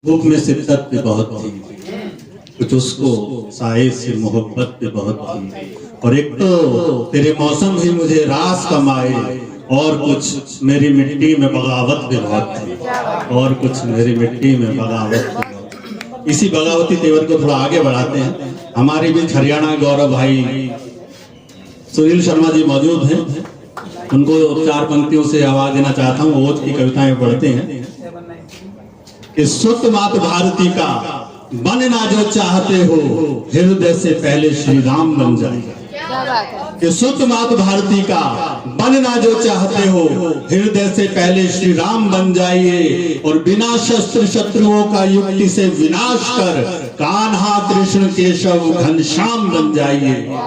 भूख में शिद्दत भी बहुत थी, कुछ उसको साए से मोहब्बत भी बहुत थी, और एक तो तेरे मौसम भी मुझे रास कमाए, और कुछ मेरी मिट्टी में बगावत भी बहुत थी, और कुछ मेरी मिट्टी में बगावत भी बहुत थी। इसी बगावती तेवर को थोड़ा आगे बढ़ाते हैं। हमारे बीच हरियाणा गौरव भाई सुनील शर्मा जी मौजूद हैं, उनको चार पंक्तियों से आवाज देना चाहता हूँ। ओज की कविताएं पढ़ते हैं कि सुत मात भारती का बनना जो चाहते हो, हृदय से पहले श्री राम बन जाइए। कि सुत मात भारती का बनना जो चाहते हो, हृदय से पहले श्री राम बन जाइए, और बिना शस्त्र शत्रुओं का युक्ति से विनाश कर कान्हा कृष्ण केशव घनश्याम बन जाइए।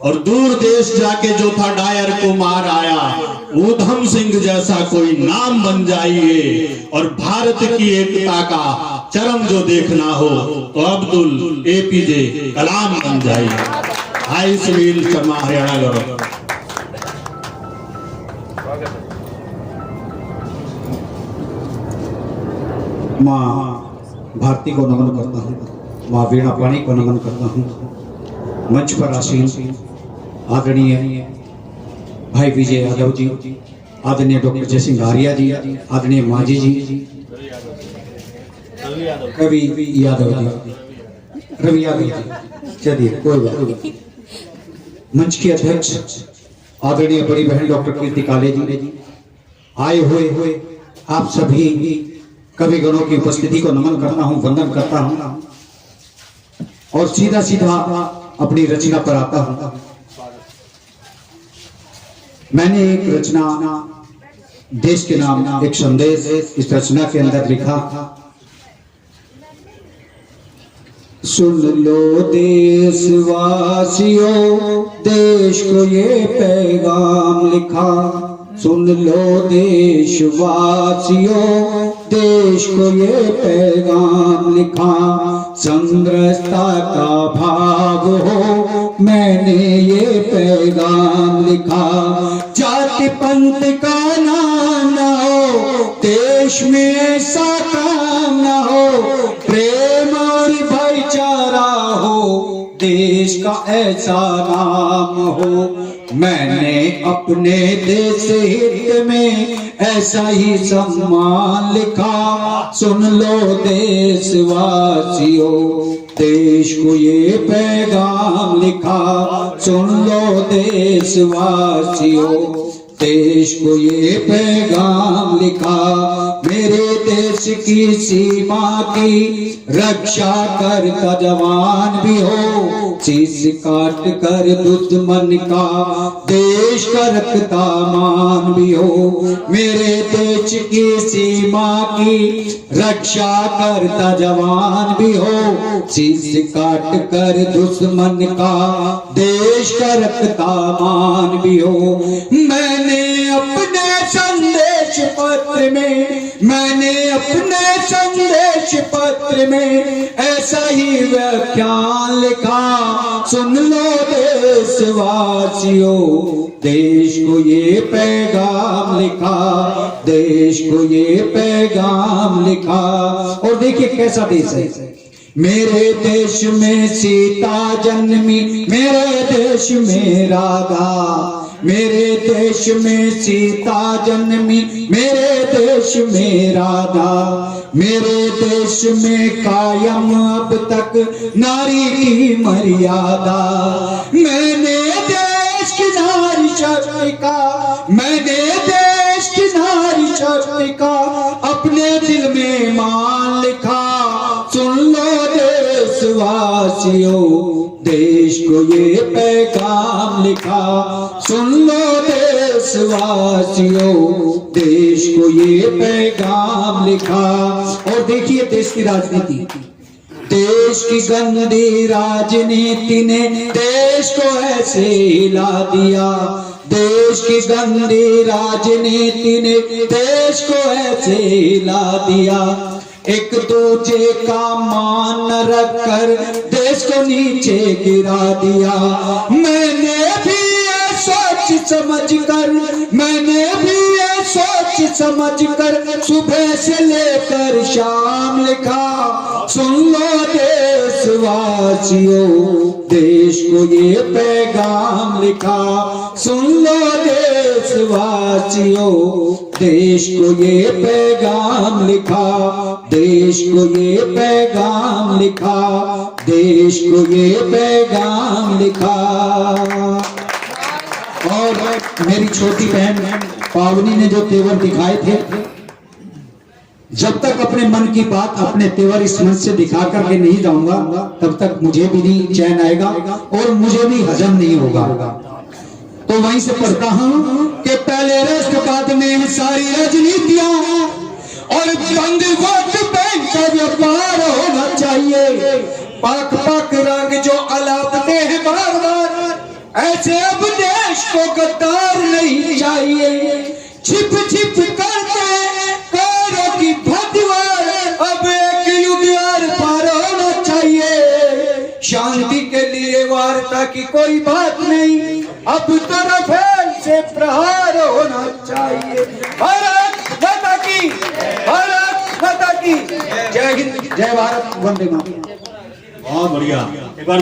और दूर देश जाके जो था डायर को मार आया, ऊधम सिंह जैसा कोई नाम बन जाइए। और भारत की एकता का चरम जो देखना हो, तो अब्दुल एपीजे कलाम बन जाइए। हाई सुनील शर्मा हरियाणा गौरव। माँ भारती को नमन करता हूँ, माँ वीणा पाणी को नमन करता हूँ। मंच पर आसीन आदरणीय भाई विजय यादव जी, आदरणीय डॉक्टर जय सिंह आर्या जी, आदरणीय मांझी जी, कवि यादव जी, रवि यादव जी, चलिए कोई बात। मंच के अध्यक्ष आदरणीय बड़ी बहन डॉक्टर कीर्ति काले जी, आए हुए आप सभी कवि गणों की उपस्थिति को नमन करता हूँ, वंदन करता हूँ, और सीधा सीधा अपनी रचना पर आता हूँ। मैंने एक रचना देश के नाम एक संदेश इस रचना के अंदर लिखा। सुन लो देशवासियों, देश को ये पैगाम लिखा। सुन लो देशवासियों, देश को ये पैगाम लिखा। संघर्षता का भाव हो, मैंने ये पैगाम लिखा। जाति पंथ का नाम न हो, देश में ऐसा काम न हो। प्रेम और भाईचारा हो, देश का ऐसा नाम हो। मैंने अपने देश हित में ऐसा ही सम्मान लिखा। सुन लो देशवासियों, देश को ये पैगाम लिखा। सुन लो देशवासियों, देश को ये पैगाम लिखा। मेरे देश की सीमा की रक्षा करता जवान भी हो, शीश काट कर दुश्मन का देश का रखता मान भी हो। मेरे देश की सीमा की रक्षा करता जवान भी हो, शीश काट कर दुश्मन का देश का रखता मान भी हो। मैंने अपने संदेश पत्र में, मैंने अपने संदेश पत्र में ऐसा ही व्याख्यान लिखा। सुन लो देशवासियों, देश को ये पैगाम लिखा। देश को ये पैगाम लिखा। और देखिए कैसा देश है। मेरे देश में सीता जन्मी, मेरे देश में राधा। मेरे देश में सीता जन्मी, मेरे देश में राधा। मेरे देश में कायम अब तक नारी की मर्यादा। मैंने देश की नारी शक्ति का, मैंने देश की नारी शक्ति का अपने दिल में मान लिखा। सुन लो देशवासियों, देश को ये पैगाम लिखा। सुन लो देशवासियों, देश को ये पैगाम लिखा। और देखिए देश की राजनीति, देश की गंदी राजनीति ने देश को ऐसे हिला दिया। देश की गंदी राजनीति ने देश को ऐसे हिला दिया। एक दूजे का मान रखकर देश को नीचे गिरा दिया। मैंने भी ये सोच समझ कर, मैंने भी ये सोच समझ कर सुबह से लेकर शाम लिखा। सुन लो देशवासियों, देश को ये पैगाम लिखा। सुन लो देशवासियों, देश को ये पैगाम लिखा। देश को ये पैगाम लिखा। देश को ये पैगाम लिखा। और मेरी छोटी बहन पावनी ने जो तेवर दिखाए थे, जब तक अपने मन की बात अपने तेवर इस मंच से दिखा करके नहीं जाऊंगा, तब तक मुझे भी नहीं चैन आएगा और मुझे भी हजम नहीं होगा। तो वहीं से पढ़ता हूं कि पहले राष्ट्र बाद में सारी राजनीतियां और बंद वोट बैंक का व्यापार होना चाहिए। पाक पाक रंग जो अलापते हैं बार बार, ऐसे अब देश को गद्दार नहीं चाहिए। छिप छिप करते कारों की भदवार, अब एक युग आर पार होना चाहिए। शांति के लिए वार्ता की कोई बात नहीं, अब तरफ से प्रहार होना चाहिए। भारत माता की, भारत माता की जय हिंद, जय भारत, वंदे मातरम। बहुत बढ़िया। एक बार